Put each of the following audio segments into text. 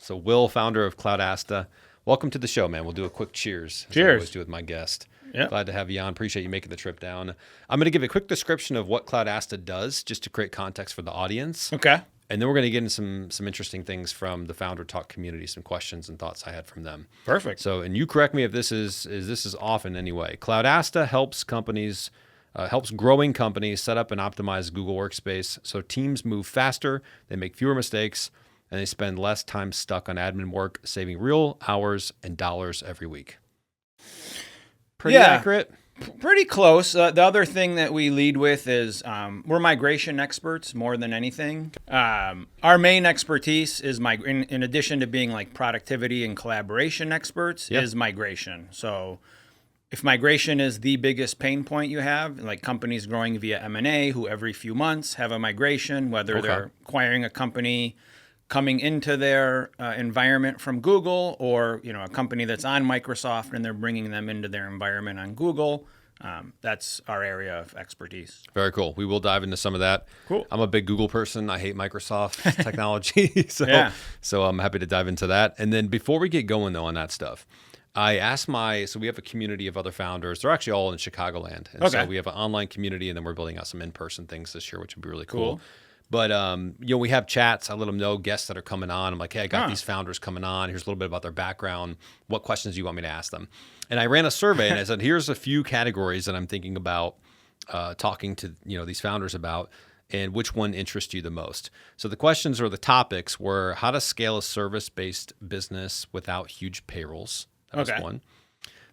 So Will, founder of Cloudasta, welcome to the show, man. We'll do a quick cheers. As I always do with my guest. Yeah. Glad to have you on. Appreciate you making the trip down. I'm going to give a quick description of what Cloudasta does, just to create context for the audience. Okay. And then we're going to get into some interesting things from the Founder Talk community, some questions and thoughts I had from them. Perfect. So, and you correct me if this is off in any way. Cloudasta helps companies, helps growing companies set up and optimize Google Workspace so teams move faster, they make fewer mistakes, and they spend less time stuck on admin work, saving real hours and dollars every week. Pretty accurate? Pretty close. The other thing that we lead with is we're migration experts more than anything. Our main expertise is in addition to being like productivity and collaboration experts, is migration. So if migration is the biggest pain point you have, like companies growing via M&A who every few months have a migration, whether they're acquiring a company coming into their environment from Google, or a company that's on Microsoft and they're bringing them into their environment on Google. That's our area of expertise. Very cool. We will dive into some of that. Cool. I'm a big Google person. I hate Microsoft technology. So I'm happy to dive into that. And then before we get going, though, on that stuff, I asked so we have a community of other founders. They're actually all in Chicagoland. And so we have an online community, and then we're building out some in-person things this year, which would be really cool. But, we have chats. I let them know guests that are coming on. I'm like, hey, I got these founders coming on. Here's a little bit about their background. What questions do you want me to ask them? And I ran a survey, and I said, here's a few categories that I'm thinking about talking to, these founders about, and which one interests you the most. So the questions or the topics were how to scale a service-based business without huge payrolls. That was one.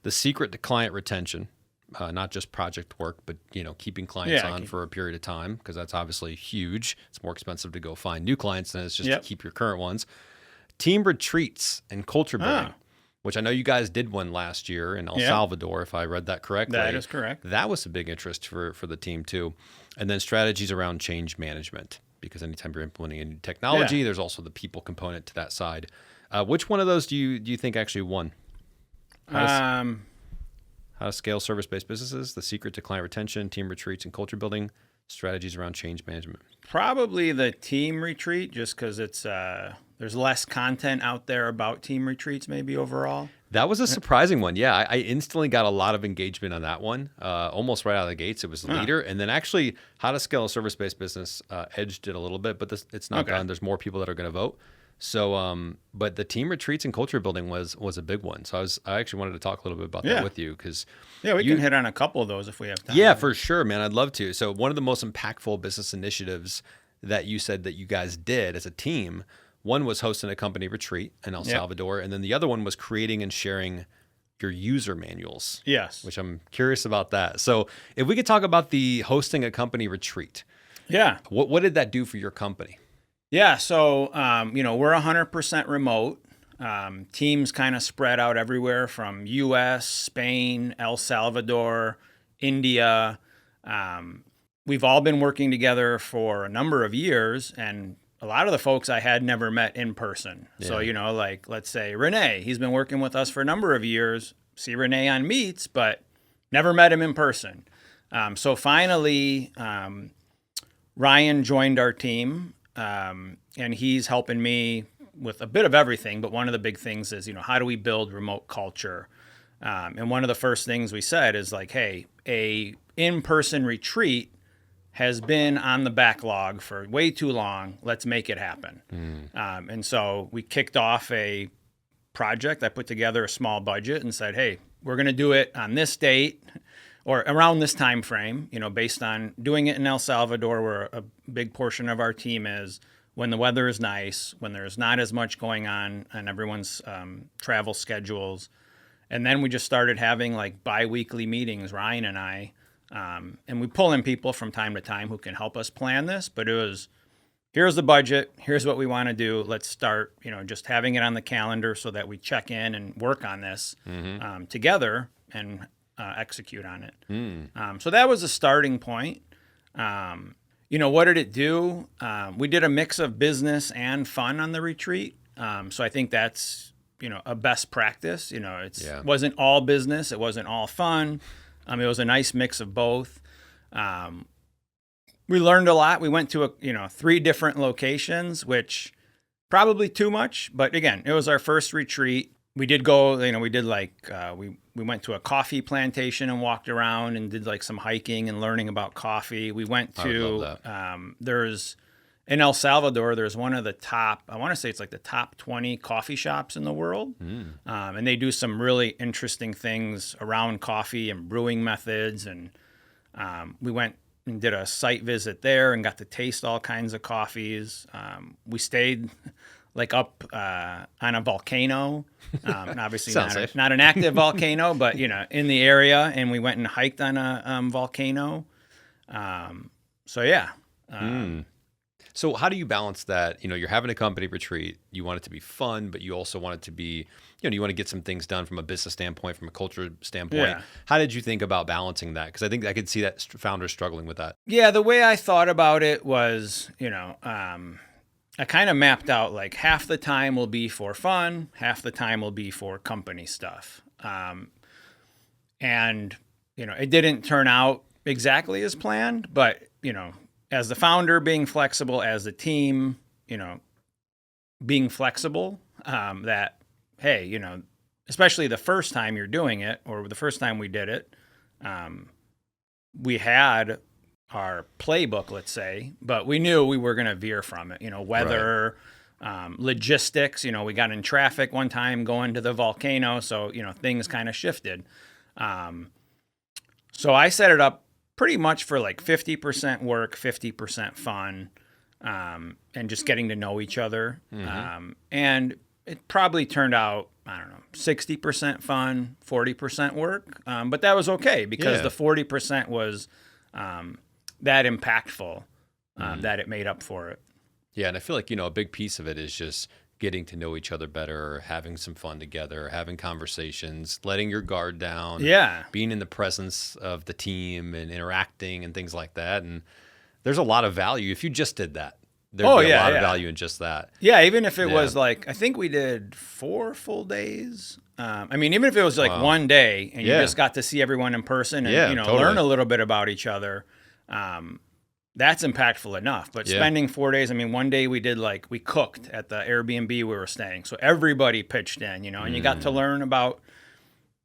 The secret to client retention. Not just project work, but keeping clients on for a period of time, because that's obviously huge. It's more expensive to go find new clients than it's just to keep your current ones. Team retreats and culture building, which I know you guys did one last year in El Salvador, if I read that correctly. That is correct. That was a big interest for the team too. And then strategies around change management, because anytime you're implementing a new technology, there's also the people component to that side. Which one of those do you think actually won? How to scale service-based businesses, the secret to client retention, team retreats and culture building, strategies around change management. Probably the team retreat, just because it's there's less content out there about team retreats maybe overall. That was a surprising one. Yeah, I instantly got a lot of engagement on that one. Almost right out of the gates, it was the leader. And then actually, how to scale a service-based business edged it a little bit, but it's not done. There's more people that are going to vote. So, but the team retreats and culture building was a big one. So I actually wanted to talk a little bit about that with you, because we can hit on a couple of those if we have time. Yeah, for sure, man. I'd love to. So one of the most impactful business initiatives that you said that you guys did as a team, one was hosting a company retreat in El Salvador, and then the other one was creating and sharing your user manuals. Yes. Which I'm curious about that. So if we could talk about the hosting a company retreat. Yeah. What did that do for your company? Yeah, so, we're 100% remote. Teams kind of spread out everywhere from U.S., Spain, El Salvador, India. We've all been working together for a number of years, and a lot of the folks I had never met in person. Yeah. So, like, let's say Renee, he's been working with us for a number of years. See Renee on Meets, but never met him in person. So finally, Ryan joined our team. And he's helping me with a bit of everything, but one of the big things is, how do we build remote culture? And one of the first things we said is like, hey, a in-person retreat has been on the backlog for way too long. Let's make it happen. And so we kicked off a project. I put together a small budget and said, hey, we're going to do it on this date or around this time frame, based on doing it in El Salvador, where a big portion of our team is, when the weather is nice, when there's not as much going on everyone's travel schedules. And then we just started having like bi-weekly meetings, Ryan and I, and we pull in people from time to time who can help us plan this. But it was, here's the budget, here's what we want to do. Let's start, just having it on the calendar so that we check in and work on this together and execute on it. So that was a starting point. What did it do? We did a mix of business and fun on the retreat. So I think that's, a best practice. It wasn't all business. It wasn't all fun. It was a nice mix of both. We learned a lot. We went to 3 different locations, which probably too much, but again, it was our first retreat. We did go, we did we went to a coffee plantation and walked around and did like some hiking and learning about coffee. We went to, there's in El Salvador, there's one of the top, I want to say it's like the top 20 coffee shops in the world. And they do some really interesting things around coffee and brewing methods. And we went and did a site visit there and got to taste all kinds of coffees. We stayed like up on a volcano, and obviously not an active volcano, but in the area. And we went and hiked on a volcano. So how do you balance that? You're having a company retreat. You want it to be fun, but you also want it to be, you want to get some things done from a business standpoint, from a culture standpoint. Yeah. How did you think about balancing that? Because I think I could see that founders struggling with that. Yeah, the way I thought about it was, I kind of mapped out like half the time will be for fun, half the time will be for company stuff. And it didn't turn out exactly as planned, but, as the founder being flexible, as the team, being flexible, that, hey, especially the first time you're doing it or the first time we did it, we had our playbook, let's say, but we knew we were going to veer from it, weather, logistics, we got in traffic one time going to the volcano. So, things kind of shifted. So I set it up pretty much for like 50% work, 50% fun, and just getting to know each other. And it probably turned out, 60% fun, 40% work. But that was okay because the 40% was that impactful that it made up for it. Yeah, and I feel like, a big piece of it is just getting to know each other better, having some fun together, having conversations, letting your guard down, being in the presence of the team and interacting and things like that. And there's a lot of value if you just did that. There'd be a lot of value in just that. Yeah, even if it was like, I think we did 4 full days. Even if it was like one day and you just got to see everyone in person and, learn a little bit about each other, that's impactful enough. But spending 4 days, one day we did we cooked at the Airbnb we were staying. So everybody pitched in, and you got to learn about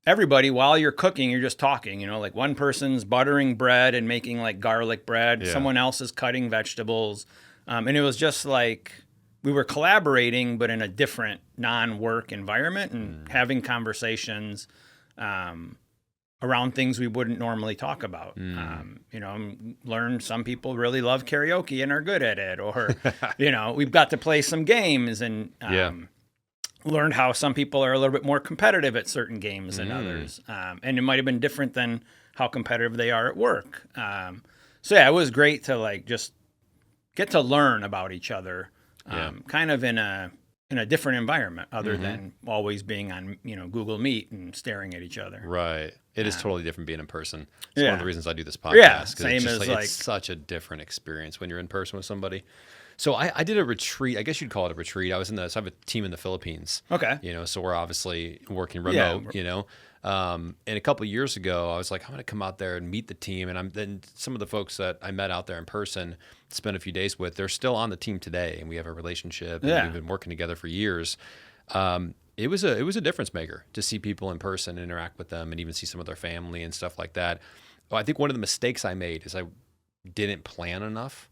everybody while you're cooking. You're just talking, like one person's buttering bread and making like garlic bread. Someone else is cutting vegetables. And it was just like we were collaborating, but in a different non-work environment and having conversations around things we wouldn't normally talk about. Learn some people really love karaoke and are good at it, or, we've got to play some games and learned how some people are a little bit more competitive at certain games than others. And it might've been different than how competitive they are at work. It was great to just get to learn about each other, kind of in a different environment other than always being on, Google Meet and staring at each other. Right. It is totally different being in person. It's one of the reasons I do this podcast. Same as it's such a different experience when you're in person with somebody. So I did a retreat. I guess you'd call it a retreat. So I have a team in the Philippines. Okay. So we're obviously working remote, and a couple of years ago, I was like, I'm going to come out there and meet the team. And then some of the folks that I met out there in person, spent a few days with, they're still on the team today, and we have a relationship. And we've been working together for years. It was a difference maker to see people in person, interact with them, and even see some of their family and stuff like that. Well, I think one of the mistakes I made is I didn't plan enough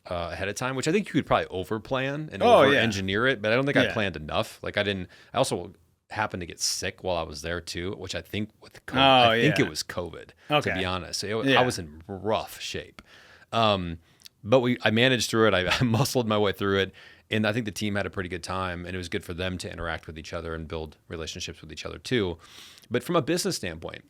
ahead of time, which I think you could probably over plan and over engineer it, but I don't think I planned enough. I also happened to get sick while I was there too, which I think with COVID, I think it was COVID, to be honest. I was in rough shape. But I managed through it. I muscled my way through it. And I think the team had a pretty good time, and it was good for them to interact with each other and build relationships with each other too. But from a business standpoint,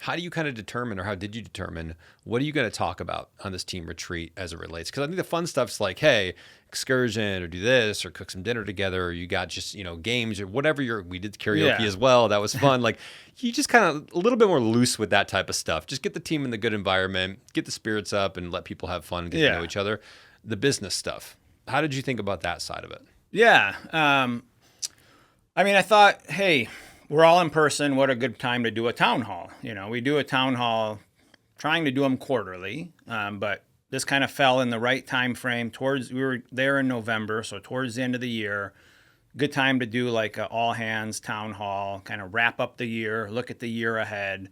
how do you kind of determine, or how did you determine, what are you going to talk about on this team retreat as it relates? Because I think the fun stuff's like, hey, excursion, or do this, or cook some dinner together, or you got just, games, or whatever we did karaoke as well. That was fun. You just kind of a little bit more loose with that type of stuff. Just get the team in the good environment, get the spirits up, and let people have fun, get to know each other. The business stuff, how did you think about that side of it? Yeah. I thought, hey, we're all in person. What a good time to do a town hall. We do a town hall, trying to do them quarterly, but this kind of fell in the right time frame. We were there in November, so towards the end of the year. Good time to do like a all hands town hall, kind of wrap up the year, look at the year ahead.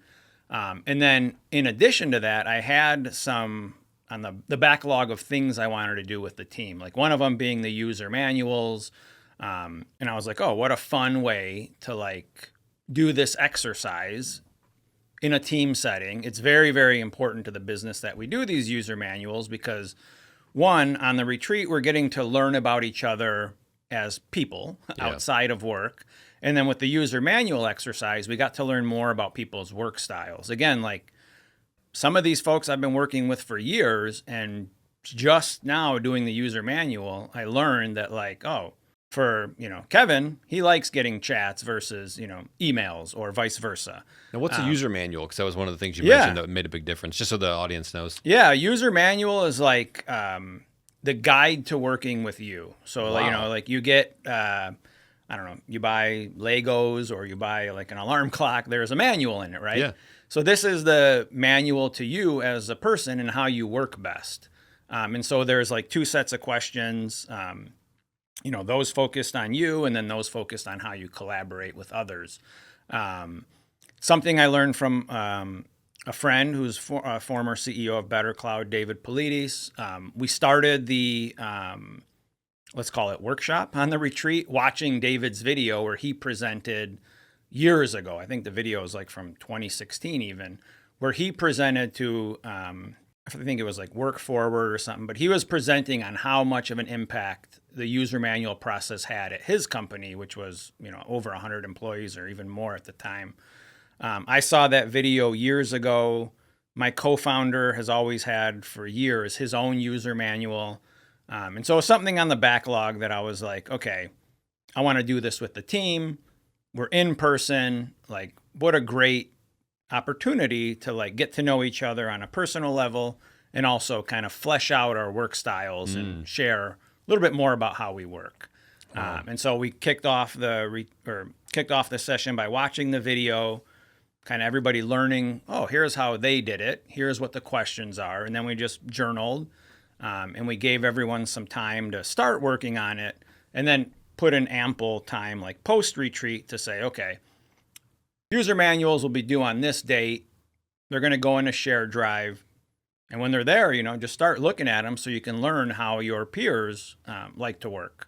And then in addition to that, I had some on the backlog of things I wanted to do with the team. Like one of them being the user manuals. And I was like, oh, what a fun way to like do this exercise in a team setting. It's very, very important to the business that we do these user manuals because one, on the retreat, we're getting to learn about each other as people outside of work. And then with the user manual exercise, we got to learn more about people's work styles. Again, like some of these folks I've been working with for years, and just now doing the user manual, I learned that like, oh, for, Kevin, he likes getting chats versus, emails or vice versa. Now, what's a user manual? Because that was one of the things you mentioned that made a big difference, just so the audience knows. Yeah, user manual is like the guide to working with you. So, like you get, I don't know, you buy Legos or you buy like an alarm clock, there's a manual in it, right? Yeah. So this is the manual to you as a person and how you work best. And so there's like 2 sets of questions, those focused on you and then those focused on how you collaborate with others. Something I learned from a friend who's a former CEO of Better Cloud, David Politis. We started the, let's call it workshop on the retreat, watching David's video where he presented years ago. I think the video is like from 2016 even, where he presented to, I think it was like Work Forward or something, but he was presenting on how much of an impact the user manual process had at his company, which was, over 100 employees or even more at the time. I saw that video years ago. My co-founder has always had for years his own user manual. And so something on the backlog that I was like, okay, I want to do this with the team. We're in person. Like, what a great opportunity to like get to know each other on a personal level and also kind of flesh out our work styles and share a little bit more about how we work. And so we kicked off the session by watching the video, kind of everybody learning, oh, here's how they did it. Here's what the questions are. And then we just journaled and we gave everyone some time to start working on it and then put in ample time like post-retreat to say, okay, user manuals will be due on this date. They're going to go in a shared drive. And when they're there, just start looking at them so you can learn how your peers like to work.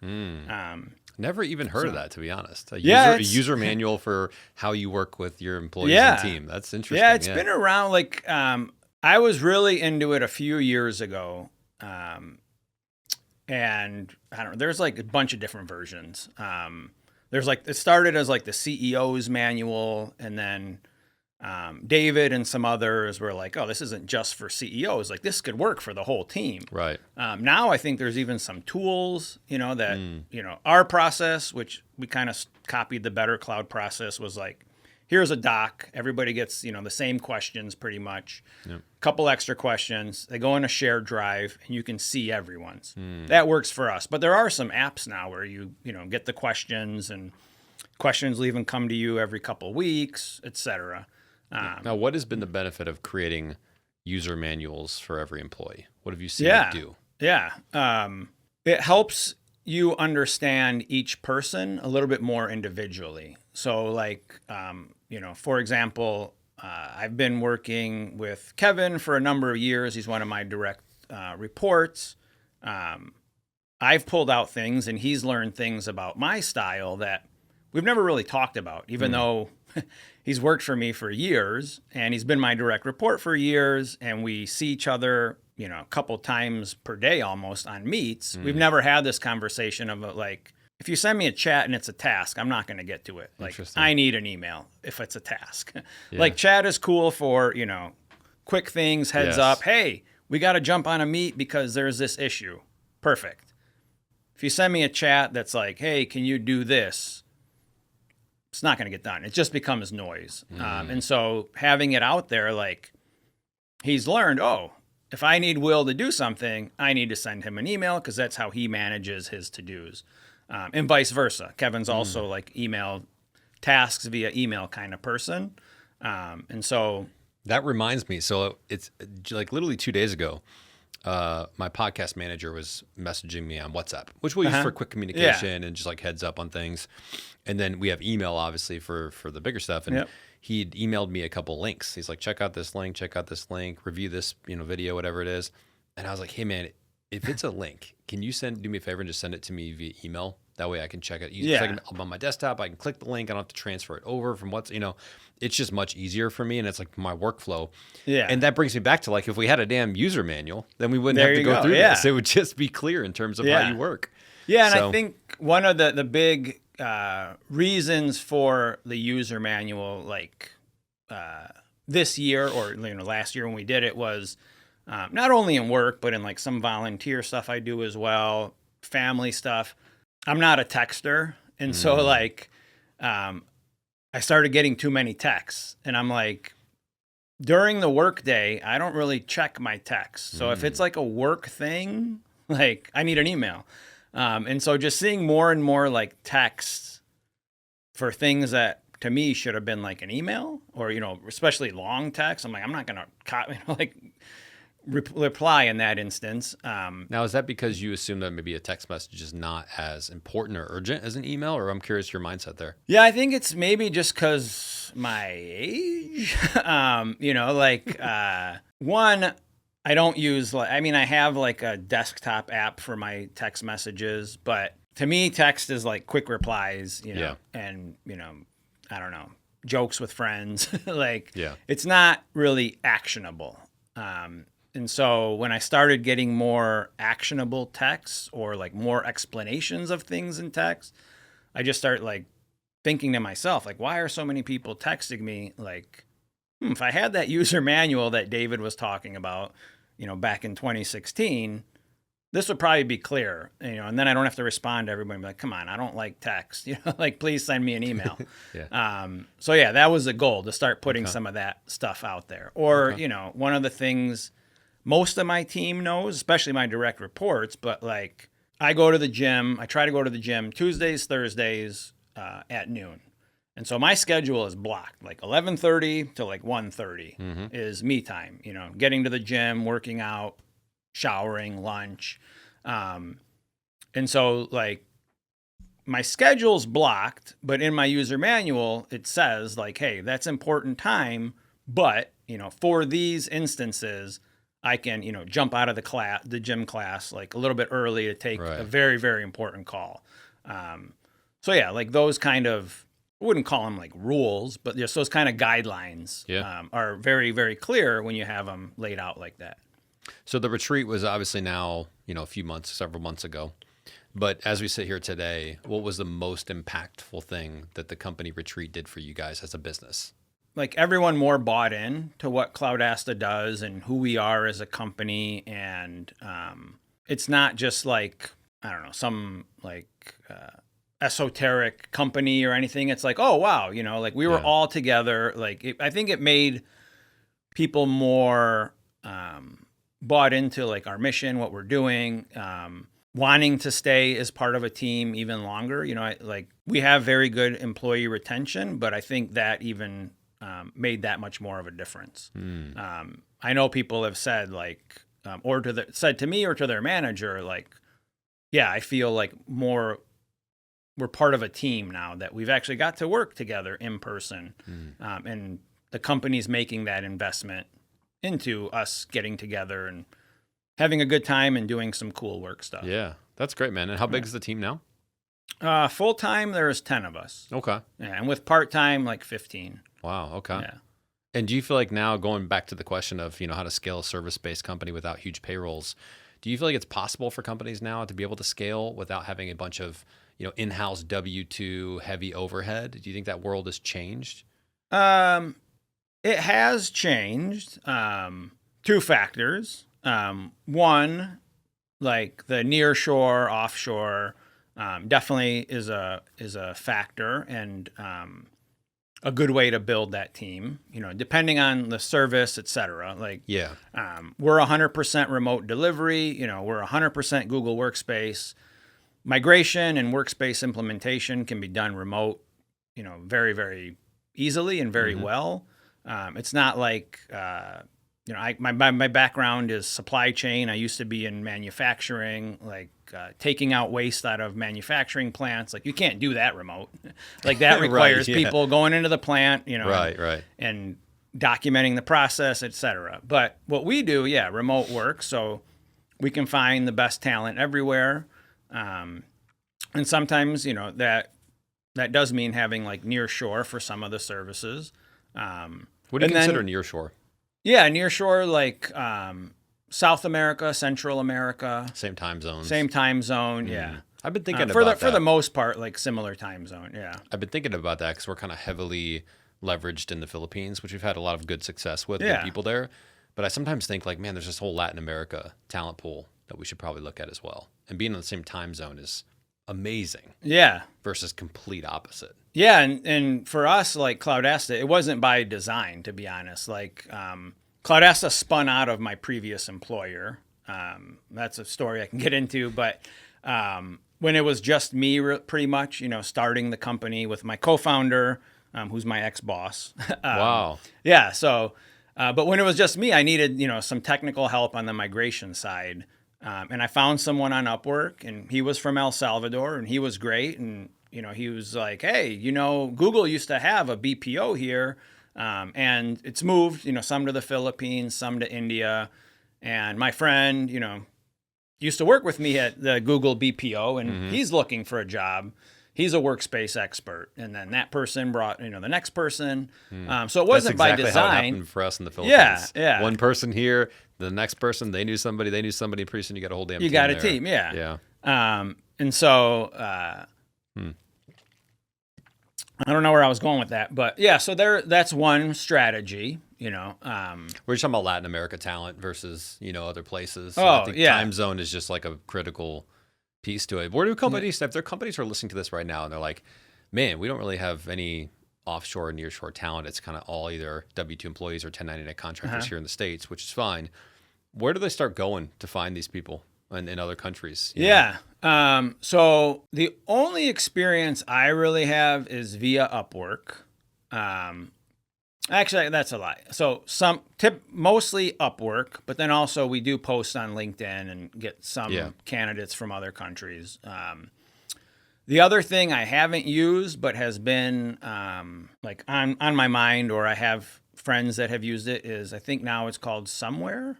Never even heard of that, to be honest. A user manual for how you work with your employees and team. That's interesting. Yeah, it's been around. Like I was really into it a few years ago. And I don't know, there's like a bunch of different versions. There's like, it started as like the CEO's manual, and then David and some others were like, oh, this isn't just for CEOs. Like this could work for the whole team. Right. Now I think there's even some tools, that, our process, which we kind of copied the Better Cloud process, was like, here's a doc. Everybody gets, the same questions pretty much. Yep. Couple extra questions. They go in a shared drive and you can see everyone's. That works for us. But there are some apps now where you get the questions, and questions will even come to you every couple weeks, et cetera. Now, what has been the benefit of creating user manuals for every employee? What have you seen it do? Yeah. It helps you understand each person a little bit more individually. So like, for example, I've been working with Kevin for a number of years. He's one of my direct reports. I've pulled out things and he's learned things about my style that we've never really talked about, even though he's worked for me for years and he's been my direct report for years, and we see each other, a couple times per day almost on meets. We've never had this conversation of like, if you send me a chat and it's a task, I'm not going to get to it. Like I need an email if it's a task. Like chat is cool for, quick things, heads up. Hey, we got to jump on a meet because there's this issue. Perfect. If you send me a chat that's like, hey, can you do this? It's not going to get done. It just becomes noise. And so having it out there, like he's learned, oh, if I need Will to do something, I need to send him an email because that's how he manages his to-dos. And vice versa. Kevin's also like email tasks via email kind of person. And so that reminds me. So it's like literally 2 days ago, my podcast manager was messaging me on WhatsApp, which we'll use for quick communication and just like heads up on things. And then we have email, obviously, for the bigger stuff. And he'd emailed me a couple links. He's like, check out this link, review this, video, whatever it is. And I was like, hey, man, if it's a link, can you do me a favor and just send it to me via email? That way I can check it. I'm on my desktop. I can click the link. I don't have to transfer it over from it's just much easier for me. And it's like my workflow. Yeah. And that brings me back to like, if we had a damn user manual, then we wouldn't have to go through this. It would just be clear in terms of how you work. Yeah. And I think one of the big reasons for the user manual, like this year or last year when we did it, was not only in work, but in like some volunteer stuff I do as well, family stuff. I'm not a texter. And so like, I started getting too many texts, and I'm like, during the work day, I don't really check my texts. So if it's like a work thing, like I need an email. And so just seeing more and more like texts for things that to me should have been like an email or, especially long text. I'm like, I'm not going to reply in that instance. Now, is that because you assume that maybe a text message is not as important or urgent as an email, or I'm curious your mindset there? Yeah, I think it's maybe just because my age, one, I don't use, I have like a desktop app for my text messages, but to me, text is like quick replies, and, I don't know, jokes with friends. It's not really actionable. And so when I started getting more actionable texts or like more explanations of things in text, I just start like thinking to myself, like, why are so many people texting me? Like, if I had that user manual that David was talking about, back in 2016, this would probably be clear, and then I don't have to respond to everybody and be like, come on, I don't like text, like, please send me an email. So yeah, that was the goal, to start putting some of that stuff out there. Or, one of the things most of my team knows, especially my direct reports, but like I go to the gym, I try to go to the gym Tuesdays, Thursdays at noon. And so my schedule is blocked, like 11:30 to like 1:30 is me time, getting to the gym, working out, showering, lunch. And so like my schedule's blocked, but in my user manual, it says like, hey, that's important time. But, for these instances, I can, jump out of the gym class like a little bit early to take a very, very important call. So yeah, like those kind of, I wouldn't call them like rules, but just those kind of guidelines are very, very clear when you have them laid out like that. So the retreat was obviously now, several months ago. But as we sit here today, what was the most impactful thing that the company retreat did for you guys as a business? Like everyone more bought in to what Cloudasta does and who we are as a company. And it's not just like, I don't know, some like esoteric company or anything. It's like, oh, wow, like we were all together. Like I think it made people more bought into like our mission, what we're doing, wanting to stay as part of a team even longer. Like we have very good employee retention, but I think that even made that much more of a difference. I know people have said like, said to me or to their manager, like, yeah, I feel like we're part of a team now that we've actually got to work together in person. And the company's making that investment into us getting together and having a good time and doing some cool work stuff. Yeah, that's great, man. And how big is the team now? Full-time, there's 10 of us. Okay. Yeah, and with part-time, like 15. Wow, okay. Yeah. And do you feel like now, going back to the question of, how to scale a service-based company without huge payrolls, do you feel like it's possible for companies now to be able to scale without having a bunch of, in-house W-2 heavy overhead? Do you think that world has changed? It has changed. Two factors. One, like the nearshore, offshore, definitely is a factor and a good way to build that team. Depending on the service, et cetera. Like, we're 100% remote delivery. We're 100% Google Workspace. Migration and workspace implementation can be done remote, very, very easily and very well. It's not like my background is supply chain. I used to be in manufacturing, like taking out waste out of manufacturing plants. Like you can't do that remote. Like that requires people going into the plant, and documenting the process, et cetera. But what we do, remote work. So we can find the best talent everywhere. And sometimes, that does mean having like near shore for some of the services. What do you consider near shore? Yeah, near shore, like South America, Central America. Same time zones. Same time zone, yeah. I've been thinking for about that. For the most part, like similar time zone, yeah. I've been thinking about that because we're kind of heavily leveraged in the Philippines, which we've had a lot of good success with people there. But I sometimes think like, man, there's this whole Latin America talent pool that we should probably look at as well. And being in the same time zone is amazing. Yeah. Versus complete opposite. Yeah, and for us, like Cloudasta, it wasn't by design, to be honest. Like Cloudasta spun out of my previous employer. That's a story I can get into, but when it was just me, pretty much, starting the company with my co-founder, who's my ex-boss. Wow. Yeah. So, but when it was just me, I needed, some technical help on the migration side. And I found someone on Upwork, and he was from El Salvador, and he was great. And, he was like, hey, Google used to have a BPO here, and it's moved, some to the Philippines, some to India. And my friend, used to work with me at the Google BPO, and he's looking for a job. He's a workspace expert. And then that person brought, the next person. So it wasn't by design. How it happened for us in the Philippines. Yeah. One person here, the next person, they knew somebody, pretty soon you got a whole damn team. You got a team, yeah. And so I don't know where I was going with that, but yeah, so that's one strategy, We're just talking about Latin America talent versus, other places. So I think time zone is just like a critical piece to it. Where do companies, if their companies are listening to this right now and they're like, man, we don't really have any offshore and nearshore talent. It's kind of all either W-2 employees or 1099 contractors here in the States, which is fine. Where do they start going to find these people in other countries? Yeah. So the only experience I really have is via Upwork. Actually, that's a lie. So mostly Upwork, but then also we do post on LinkedIn and get some candidates from other countries. The other thing I haven't used but has been like on my mind, or I have friends that have used it, is I think now it's called Somewhere.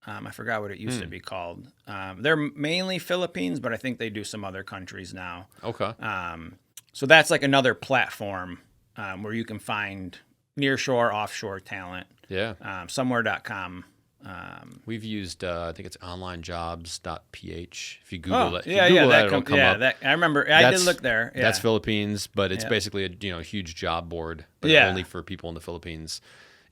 I forgot what it used to be called. They're mainly Philippines, but I think they do some other countries now. Okay. So that's like another platform where you can find nearshore, offshore talent. Yeah. Somewhere.com. We've used, I think it's onlinejobs.ph. If you Google it, it'll come up. I remember. I did look there. Yeah. That's Philippines, but it's basically a huge job board, but only for people in the Philippines.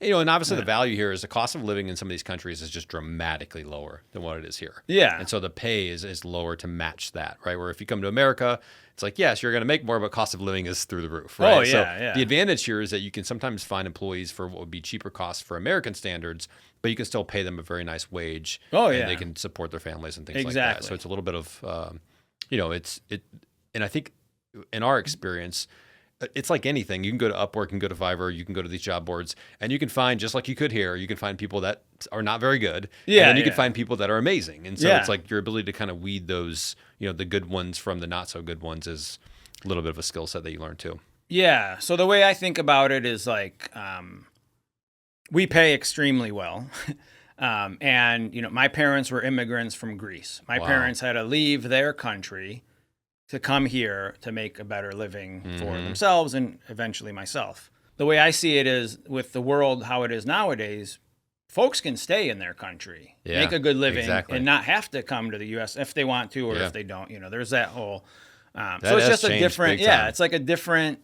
And obviously the value here is the cost of living in some of these countries is just dramatically lower than what it is here. Yeah. And so the pay is lower to match that, right? Where if you come to America, it's like, yes, you're going to make more, but cost of living is through the roof, right? Oh, yeah, So the advantage here is that you can sometimes find employees for what would be cheaper costs for American standards, but you can still pay them a very nice wage. Oh, yeah. And they can support their families and things like that. So it's a little bit of, and I think in our experience, it's like anything. You can go to Upwork, you can go to Fiverr, you can go to these job boards, and you can find, just like you could here, you can find people that are not very good. Yeah. And then you can find people that are amazing. And so it's like your ability to kind of weed those, the good ones from the not so good ones is a little bit of a skill set that you learn too. Yeah. So the way I think about it is like, we pay extremely well. And, my parents were immigrants from Greece. My parents had to leave their country to come here to make a better living for themselves and eventually myself. The way I see it is, with the world how it is nowadays, folks can stay in their country, make a good living, and not have to come to the U.S. if they want to, or if they don't. There's that whole. So it's just a different. Yeah, it's like a different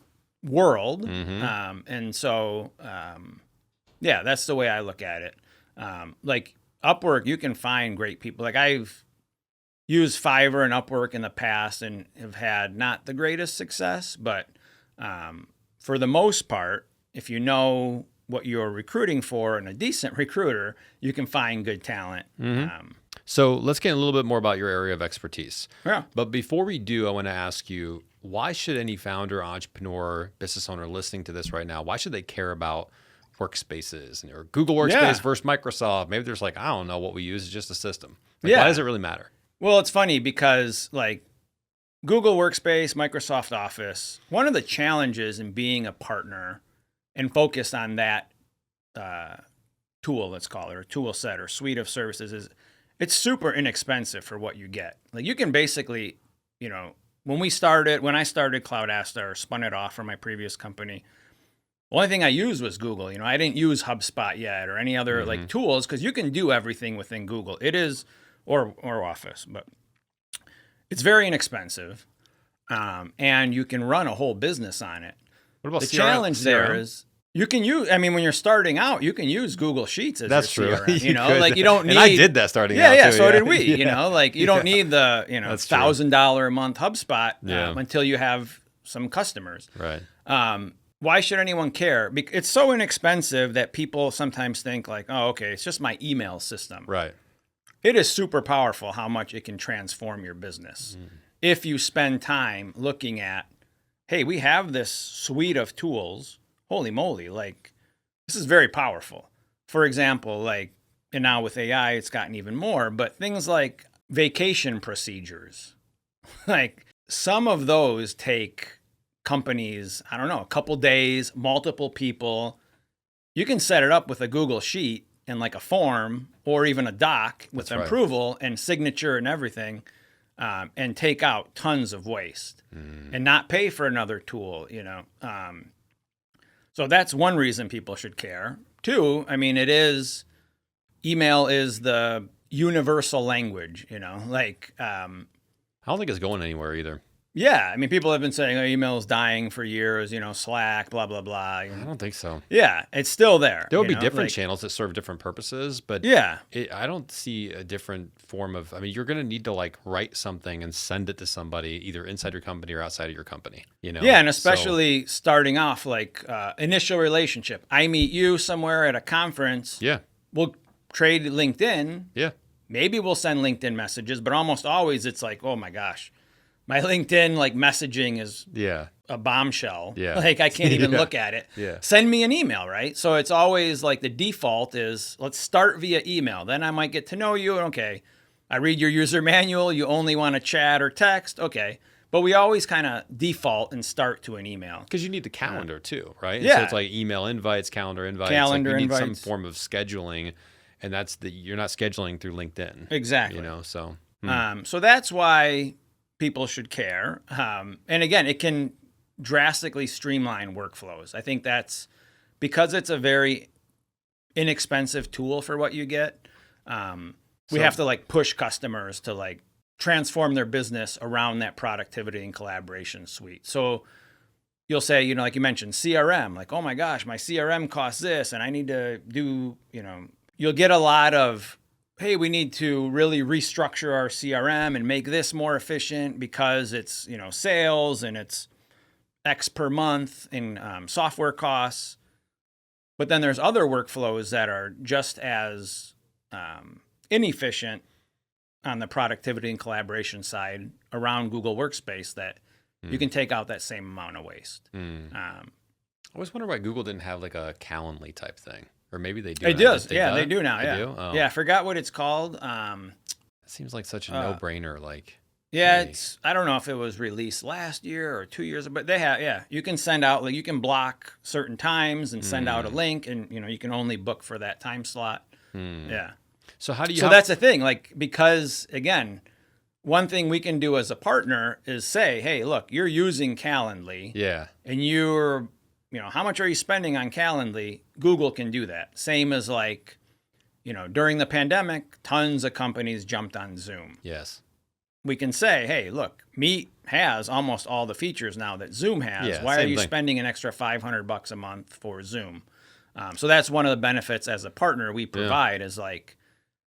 world, and so that's the way I look at it. Like Upwork, you can find great people. Like I've used Fiverr and Upwork in the past and have had not the greatest success, but for the most part, if you know what you're recruiting for and a decent recruiter, you can find good talent. So let's get a little bit more about your area of expertise. Yeah. But before we do, I want to ask you, why should any founder, entrepreneur, business owner listening to this right now, why should they care about workspaces or Google Workspace Yeah. versus Microsoft. Maybe there's like, I don't know what we use. It's just a system. Like, Yeah. why does it really matter? Well, it's funny because like Google Workspace, Microsoft Office, one of the challenges in being a partner and focused on that tool, let's call it, or tool set or suite of services is it's super inexpensive for what you get. Like you can basically, you know, when I started Cloudasta or spun it off from my previous company, the only thing I used was Google. You know, I didn't use HubSpot yet or any other like tools because you can do everything within Google. It is, or Office, but it's very inexpensive, and you can run a whole business on it. What about The CRM? challenge there is you can use. I mean, when you're starting out, you can use Google Sheets as That's your true. CRM. You know, like you don't need. And I did that starting out. Yeah, too, so did we. Yeah. You know, like you don't need the That's true. $1,000 a month HubSpot Yeah. until you have some customers. Right. Why should anyone care? It's so inexpensive that people sometimes think like, oh, okay, it's just my email system. Right. It is super powerful how much it can transform your business if you spend time looking at, hey, we have this suite of tools. Holy moly, like this is very powerful. For example, like, and now with AI, it's gotten even more, but things like vacation procedures, like some of those take companies, I don't know, a couple days, multiple people. You can set it up with a Google Sheet and like a form or even a doc with That's right. approval and signature and everything, and take out tons of waste and not pay for another tool, you know. So that's one reason people should care. Two, I mean, email is the universal language, you know, like, I don't think it's going anywhere either. yeah, I mean, people have been saying email is dying for years, you know, Slack, blah, blah, blah. You know. I don't think so. Yeah, it's still there. There will be know, different like, channels that serve different purposes, but Yeah. I don't see a different form of, I mean, you're going to need to like write something and send it to somebody either inside your company or outside of your company, you know? Yeah, and So- especially starting off like initial relationship. I meet you somewhere at a conference. yeah. We'll trade LinkedIn. Yeah. Maybe we'll send LinkedIn messages, but almost always it's like, oh my gosh, my LinkedIn like messaging is Yeah. a bombshell. Yeah. Like I can't even Yeah. look at it. Yeah. Send me an email, right? So it's always like the default is let's start via email. Then I might get to know you. Okay. I read your user manual. You only want to chat or text. Okay. But we always kind of default and start to an email. Because you need the calendar too, right? And Yeah. so it's like email invites, calendar invites. Calendar like you need some invites. form of scheduling, and you're not scheduling through LinkedIn. Exactly. You know, so So that's why people should care. And again, it can drastically streamline workflows. I think that's because it's a very inexpensive tool for what you get. We have to like push customers to like transform their business around that productivity and collaboration suite. So you'll say, you know, like you mentioned, CRM, like, oh my gosh, my CRM costs this and I need to do, you know, you'll get a lot of, hey, we need to really restructure our CRM and make this more efficient because it's, you know, sales and it's X per month in software costs. But then there's other workflows that are just as inefficient on the productivity and collaboration side around Google Workspace that you can take out that same amount of waste. I always wonder why Google didn't have like a Calendly type thing. Or maybe they do. It now. does. Yeah, they do now. They Yeah. do? Oh. Yeah, I forgot what it's called. It seems like such a no-brainer. Like, Yeah, hey. I don't know if it was released last year or 2 years, but they have, yeah, you can send out, like you can block certain times and send out a link and, you know, you can only book for that time slot. Yeah. So how do you? So that's the thing, like, because again, one thing we can do as a partner is say, hey, look, you're using Calendly Yeah. and you're, you know, how much are you spending on Calendly? Google can do that. Same as like, you know, during the pandemic, tons of companies jumped on Zoom. Yes. We can say, hey, look, Meet has almost all the features now that Zoom has. Yeah, Why are same you thing. spending an extra $500 a month for Zoom? So that's one of the benefits as a partner we provide is like,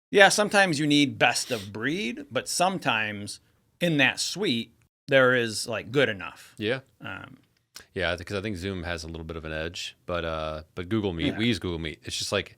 yeah, sometimes you need best of breed, but sometimes in that suite, there is like good enough. Yeah. Yeah, because I think Zoom has a little bit of an edge, but Google Meet, we use Google Meet. It's just like,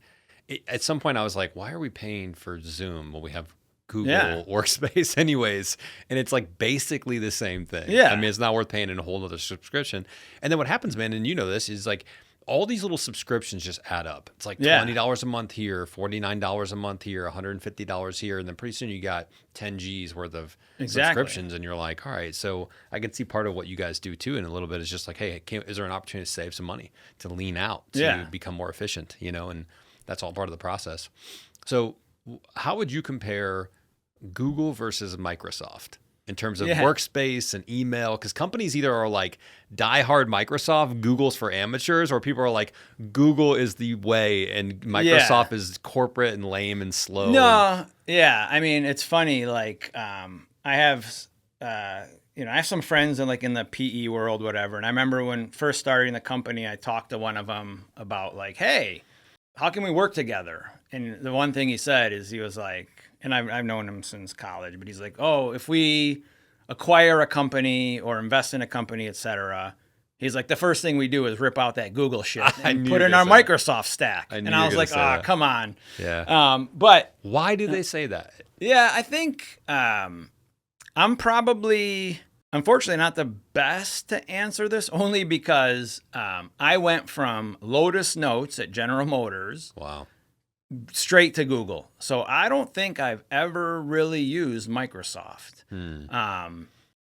at some point I was like, why are we paying for Zoom when we have Google Workspace anyways? And it's like basically the same thing. Yeah. I mean, it's not worth paying in a whole other subscription. And then what happens, man, and you know this, is like all these little subscriptions just add up. It's like $20 a month here, $49 a month here, $150 here. And then pretty soon you got 10 G's worth of subscriptions. And you're like, all right, so I can see part of what you guys do too in a little bit is just like, hey, is there an opportunity to save some money, to lean out, to become more efficient, and that's all part of the process. So how would you compare Google versus Microsoft in terms of workspace and email? Because companies either are like diehard Microsoft, Google's for amateurs, or people are like, Google is the way and Microsoft is corporate and lame and slow. No, I mean, it's funny. Like, I have, I have some friends in the PE world, whatever. And I remember when first starting the company, I talked to one of them about like, hey, how can we work together? And the one thing he said is he was like, and I've known him since college, but he's like, oh, if we acquire a company or invest in a company, et cetera, he's like, the first thing we do is rip out that Google shit and put in our Microsoft stack. And I was like, come on. Yeah. But why do they say that? Yeah, I think I'm probably, unfortunately, not the best to answer this, only because I went from Lotus Notes at General Motors. Wow. Straight to Google. So I don't think I've ever really used Microsoft.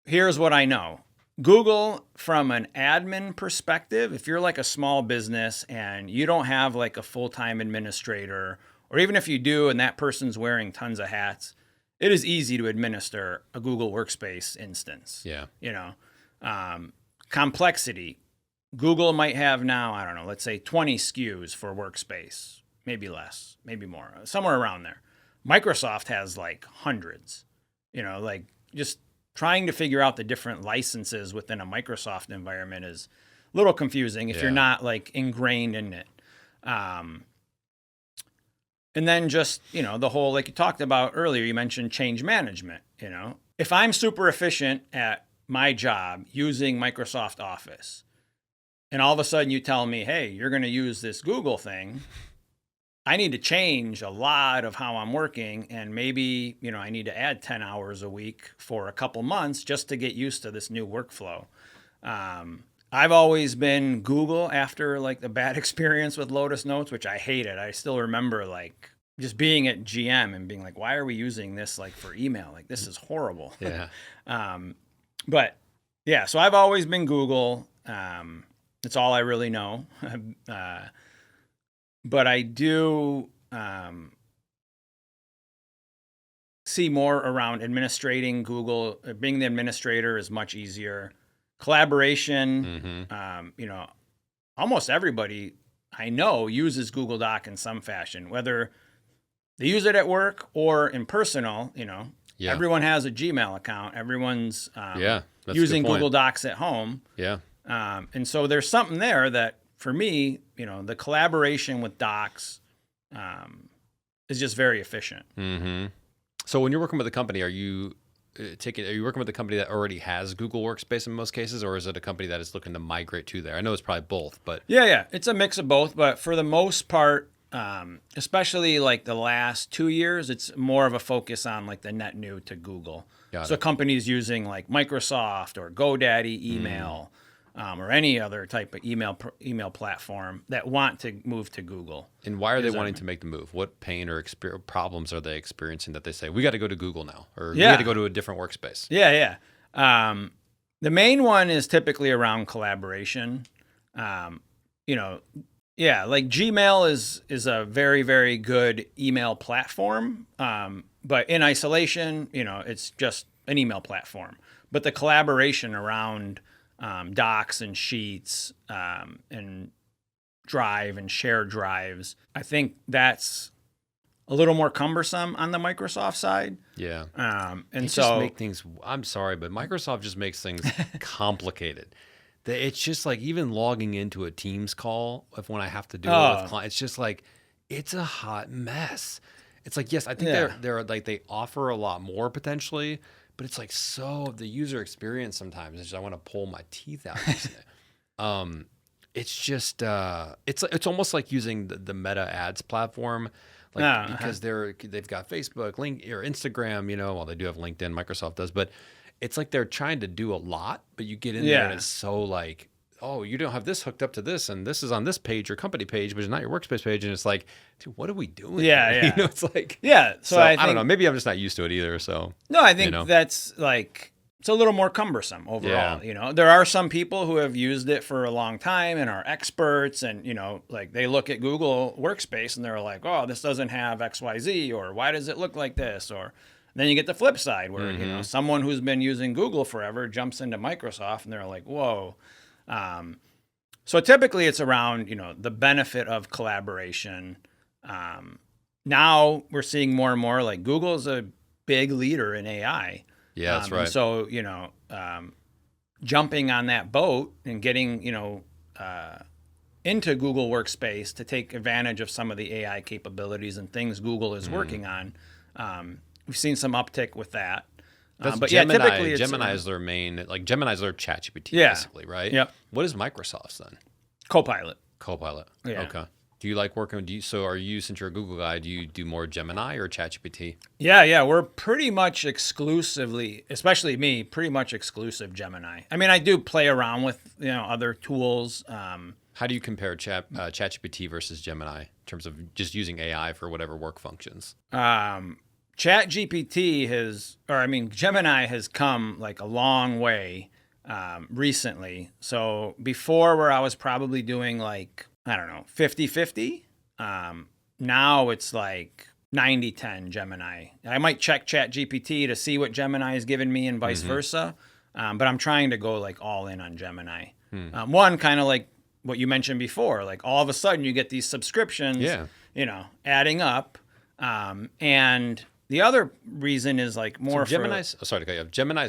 Here's what I know. Google, from an admin perspective, if you're like a small business and you don't have like a full-time administrator, or even if you do and that person's wearing tons of hats, it is easy to administer a Google Workspace instance. Yeah. Complexity. Google might have now, I don't know, let's say 20 SKUs for Workspace. Maybe less, maybe more, somewhere around there. Microsoft has like hundreds, like just trying to figure out the different licenses within a Microsoft environment is a little confusing if you're not like ingrained in it. And then just, the whole, like you talked about earlier, you mentioned change management, if I'm super efficient at my job using Microsoft Office and all of a sudden you tell me, hey, you're going to use this Google thing, I need to change a lot of how I'm working, and maybe, I need to add 10 hours a week for a couple months just to get used to this new workflow. I've always been Google after like the bad experience with Lotus Notes, which I hated. I still remember like just being at GM and being like, why are we using this like for email? Like, this is horrible. Yeah. But yeah, so I've always been Google. That's all I really know. But I do see more around administrating Google. Being the administrator is much easier. Collaboration, almost everybody I know uses Google Doc in some fashion, whether they use it at work or in personal, everyone has a Gmail account. Everyone's using Google Docs at home. Yeah. And so there's something there that, for me, the collaboration with Docs is just very efficient. Mm-hmm. So when you're working with a company, are you working with a company that already has Google Workspace in most cases, or is it a company that is looking to migrate to there? I know it's probably both, but yeah, it's a mix of both. But for the most part, especially like the last 2 years, it's more of a focus on like the net new to Google. So companies using like Microsoft or GoDaddy email. Or any other type of email platform that want to move to Google. And why are they wanting to make the move? What pain or problems are they experiencing that they say, we got to go to Google now, or we got to go to a different workspace? Yeah. The main one is typically around collaboration. Like Gmail is a very, very good email platform. But in isolation, it's just an email platform. But the collaboration around docs and sheets and drive and share drives, I think that's a little more cumbersome on the Microsoft side. Yeah. And so just make things, I'm sorry, but Microsoft just makes things complicated. It's just like even logging into a Teams call when I have to do it with clients, it's just like, it's a hot mess. It's like, yes, I think they're like, they offer a lot more potentially, but it's like, so the user experience sometimes is just, I want to pull my teeth out. It's just, it's almost like using the Meta ads platform, because they've got Facebook, Link, or Instagram, well, they do have LinkedIn, Microsoft does, but it's like they're trying to do a lot, but you get in there and it's so like oh, you don't have this hooked up to this, and this is on this page, your company page, but it's not your workspace page. And it's like, dude, what are we doing? Yeah, here? yeah. You know, it's like, yeah. So I don't know. Maybe I'm just not used to it either. So no, I think that's like, it's a little more cumbersome overall. Yeah. There are some people who have used it for a long time and are experts, and like they look at Google Workspace and they're like, oh, this doesn't have XYZ, or why does it look like this? Or then you get the flip side where someone who's been using Google forever jumps into Microsoft and they're like, whoa. So typically it's around the benefit of collaboration. Now we're seeing more and more like Google's a big leader in AI. Yeah, that's right. So, jumping on that boat and getting, into Google Workspace to take advantage of some of the AI capabilities and things Google is working on. We've seen some uptick with that. But Gemini, typically Gemini is their main, like Gemini's their ChatGPT, basically, right? Yep. What is Microsoft's then? Copilot. Yeah. Okay. Do you like working? So are you, since you're a Google guy, do you do more Gemini or ChatGPT? Yeah. We're pretty much exclusively, especially me, pretty much exclusive Gemini. I mean, I do play around with other tools. How do you compare ChatGPT versus Gemini in terms of just using AI for whatever work functions? Gemini has come like a long way recently. So before, where I was probably doing like, I don't know, 50-50. Now it's like 90-10 Gemini. I might check ChatGPT to see what Gemini has given me and vice versa. But I'm trying to go like all in on Gemini. One, kind of like what you mentioned before, like all of a sudden you get these subscriptions, adding up. And the other reason is like more Gemini's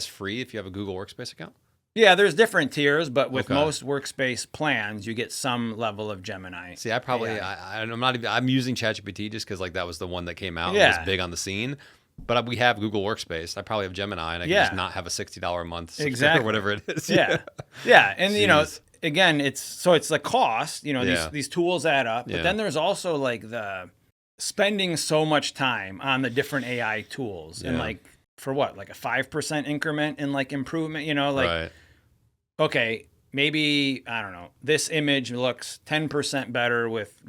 free if you have a Google Workspace account? Yeah, there's different tiers, but with most Workspace plans, you get some level of Gemini. See, I'm using ChatGPT just because like that was the one that came out and was big on the scene. But we have Google Workspace. I probably have Gemini, and I can just not have a $60 a month subscription or whatever it is. Yeah. And again, it's the cost. These tools add up, but then there's also like the spending so much time on the different AI tools, and like for what, like a 5% increment in like improvement. Right. Okay, maybe, I don't know, this image looks 10% better with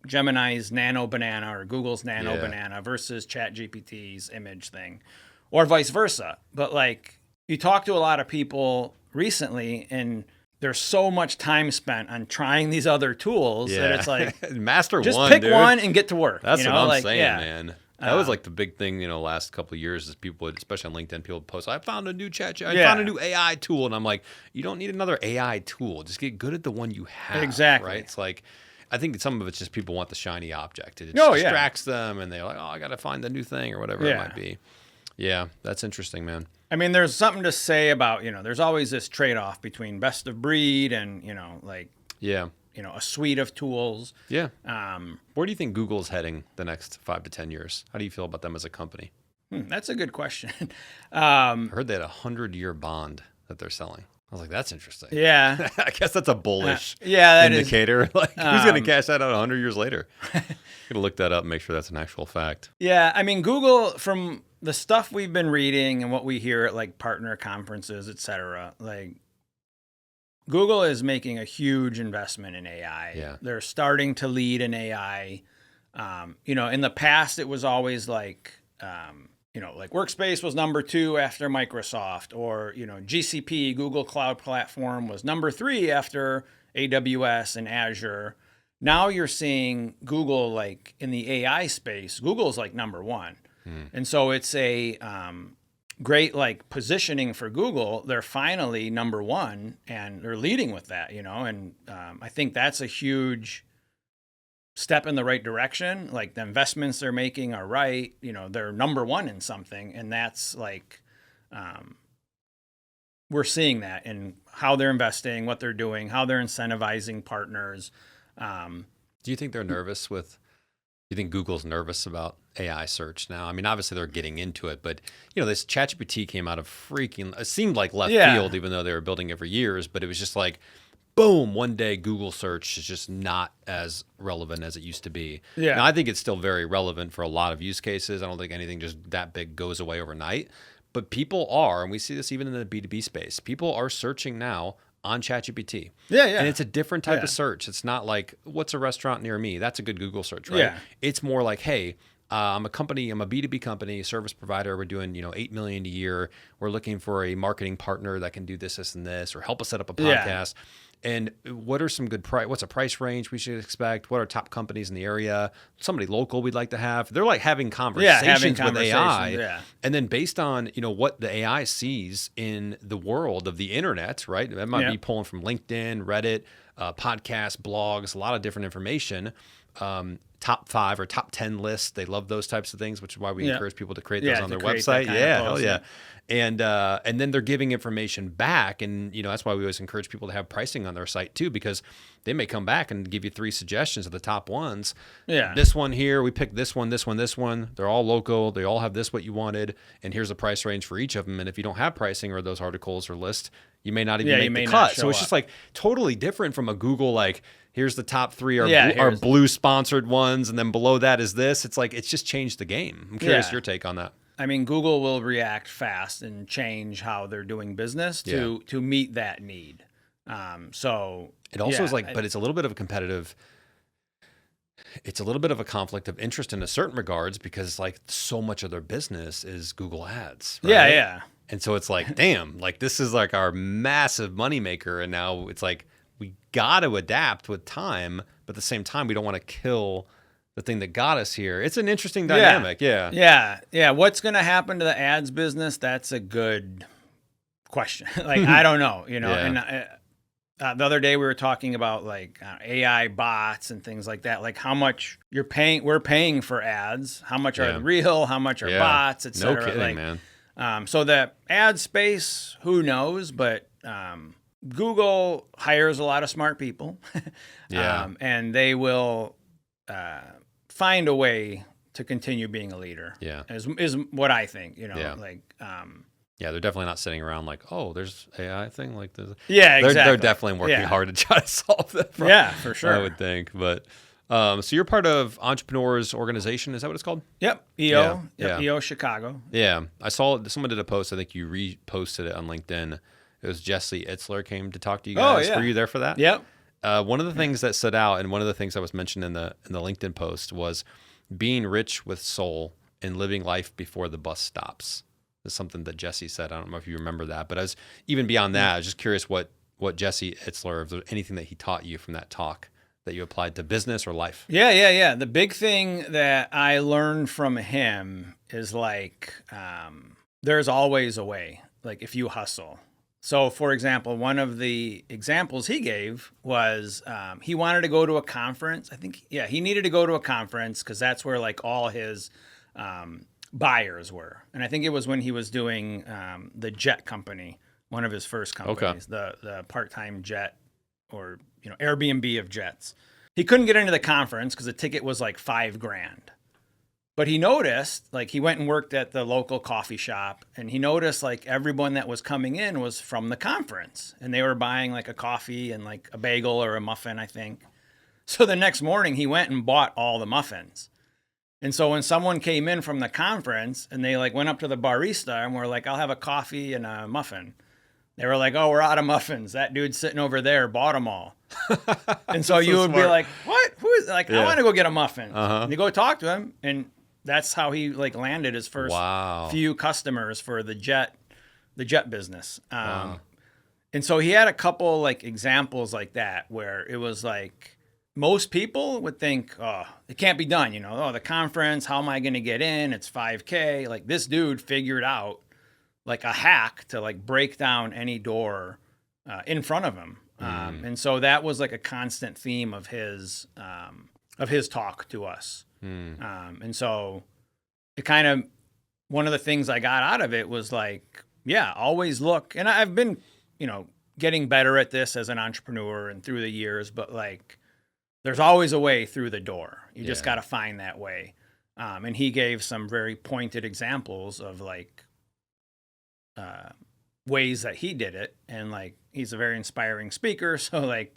Gemini's Nano Banana or Google's Nano Banana versus ChatGPT's image thing, or vice versa. But like, you talk to a lot of people recently, and there's so much time spent on trying these other tools that it's like, master just one, pick dude. One and get to work. That's what I'm saying, man. That was like the big thing, last couple of years, is people, especially on LinkedIn, people post, I found a new found a new AI tool. And I'm like, you don't need another AI tool. Just get good at the one you have. Exactly. Right? It's like, I think some of it's just people want the shiny object. It distracts them, and they're like, oh, I got to find the new thing or whatever it might be. Yeah, that's interesting, man. I mean, there's something to say about, there's always this trade-off between best of breed and, a suite of tools. Yeah. Where do you think Google's heading the next 5 to 10 years? How do you feel about them as a company? That's a good question. I heard they had a 100-year bond that they're selling. I was like, that's interesting. Yeah. I guess that's a bullish that indicator. Like, who's going to cash that out 100 years later? Got to look that up and make sure that's an actual fact. Yeah. I mean, Google, from the stuff we've been reading and what we hear at like partner conferences, et cetera, like, Google is making a huge investment in AI. Yeah. They're starting to lead in AI. In the past, it was always like, like Workspace was number 2 after Microsoft, or, GCP, Google Cloud Platform, was number 3 after AWS and Azure. Now you're seeing Google, like in the AI space, Google's like number 1. And so it's a great like positioning for Google. They're finally number 1, and they're leading with that, and I think that's a huge step in the right direction. Like, the investments they're making are right. They're number 1 in something, and that's like, we're seeing that in how they're investing, what they're doing, how they're incentivizing partners. Do you think they're nervous with? Do you think Google's nervous about AI search now? I mean, obviously they're getting into it, but this ChatGPT came out of it seemed like left field, even though they were building it for years. But it was just like, boom, one day Google search is just not as relevant as it used to be. Yeah. Now, I think it's still very relevant for a lot of use cases. I don't think anything just that big goes away overnight. But people are, and we see this even in the B2B space, people are searching now on ChatGPT. Yeah. And it's a different type of search. It's not like, what's a restaurant near me? That's a good Google search, right? Yeah. It's more like, hey, I'm a company, I'm a B2B company, service provider. We're doing, $8 million a year. We're looking for a marketing partner that can do this, this, and this, or help us set up a podcast. And what are some good what's a price range we should expect? What are top companies in the area? Somebody local we'd like to have. They're like having conversations with AI. Yeah. And then based on, what the AI sees in the world of the internet, right? That might be pulling from LinkedIn, Reddit, podcasts, blogs, a lot of different information. Top 5 or top 10 lists. They love those types of things, which is why we encourage people to create those on their website. Yeah, hell yeah. And then they're giving information back. And, that's why we always encourage people to have pricing on their site too, because they may come back and give you 3 suggestions of the top ones. Yeah. This one here, we picked this one, this one, this one. They're all local. They all have this, what you wanted. And here's the price range for each of them. And if you don't have pricing or those articles or lists, you may not even make the cut. So it's just like totally different from a Google, like, here's the top 3 are blue sponsored ones. And then below that is this. It's like, it's just changed the game. I'm curious your take on that. I mean, Google will react fast and change how they're doing business to meet that need. So it also is like, but it's a little bit of a competitive, it's a little bit of a conflict of interest in a certain regards, because like so much of their business is Google ads. Right? Yeah. And so it's like, damn, like this is like our massive moneymaker. And now it's like, we got to adapt with time, but at the same time, we don't want to kill the thing that got us here. It's an interesting dynamic. Yeah. What's going to happen to the ads business? That's a good question. Like, I don't know, and the other day we were talking about like AI bots and things like that, like how much we're paying for ads, how much are real, how much are bots, et cetera. No kidding, man. So the ad space, who knows, but Google hires a lot of smart people and they will find a way to continue being a leader. Is what I think. They're definitely not sitting around like, oh, there's AI thing like this. Exactly. They're definitely working hard to try to solve that problem. Yeah, for sure. I would think. But so you're part of Entrepreneurs Organization. Is that what it's called? Yep. EO. EO Chicago. Yeah. I saw someone did a post. I think you reposted it on LinkedIn. It was Jesse Itzler came to talk to you guys. Oh, yeah. Were you there for that? Yep. One of the things that stood out, and one of the things that was mentioned in the LinkedIn post, was being rich with soul and living life before the bus stops. That's something that Jesse said. I don't know if you remember that, but even beyond that, I was just curious what Jesse Itzler, if there's anything that he taught you from that talk that you applied to business or life. Yeah. The big thing that I learned from him is like, there's always a way, like if you hustle. So, for example, one of the examples he gave was he wanted to go to a conference. I think, he needed to go to a conference because that's where like all his buyers were. And I think it was when he was doing the jet company, one of his first companies, the part-time jet or Airbnb of jets. He couldn't get into the conference because the ticket was like $5,000. But he noticed, like he went and worked at the local coffee shop, and he noticed like everyone that was coming in was from the conference, and they were buying like a coffee and like a bagel or a muffin, I think. So the next morning he went and bought all the muffins. And so when someone came in from the conference and they like went up to the barista and were like, I'll have a coffee and a muffin, they were like, oh, we're out of muffins. That dude sitting over there bought them all. And so you would be like, what? Who is like, I want to go get a muffin. And you go talk to him, and that's how he like landed his first few customers for the jet business. And so he had a couple like examples like that where it was like most people would think, oh, it can't be done. Oh, the conference, how am I going to get in? It's $5,000. Like this dude figured out like a hack to like break down any door in front of him. And so that was like a constant theme of his talk to us. And so it kind of, one of the things I got out of it was like, always look. And I've been, getting better at this as an entrepreneur and through the years, but like, there's always a way through the door. You just got to find that way. And he gave some very pointed examples of like ways that he did it. And like, he's a very inspiring speaker. So like,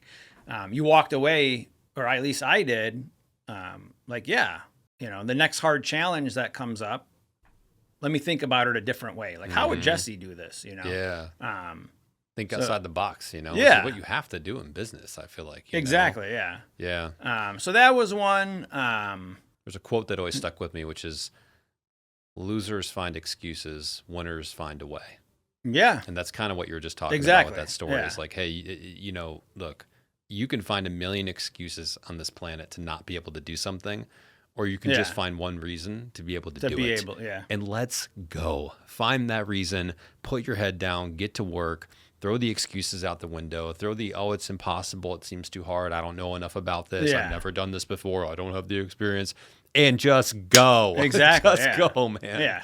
you walked away, or at least I did, the next hard challenge that comes up, let me think about it a different way. Like, how would Jesse do this? Think outside the box, you know? Yeah. It's what you have to do in business, I feel like. Exactly, yeah. Yeah. So that was one. There's a quote that always stuck with me, which is, losers find excuses, winners find a way. Yeah. And that's kind of what you were just talking Exactly. about with that story. Yeah. It's like, hey, you know, look, you can find a million excuses on this planet to not be able to do something, or you can just find one reason to be able to do it. And let's go. Find that reason, put your head down, get to work, throw the excuses out the window, throw the, oh, it's impossible, it seems too hard, I don't know enough about this, I've never done this before, I don't have the experience, and just go. Exactly. Just go, man. Yeah.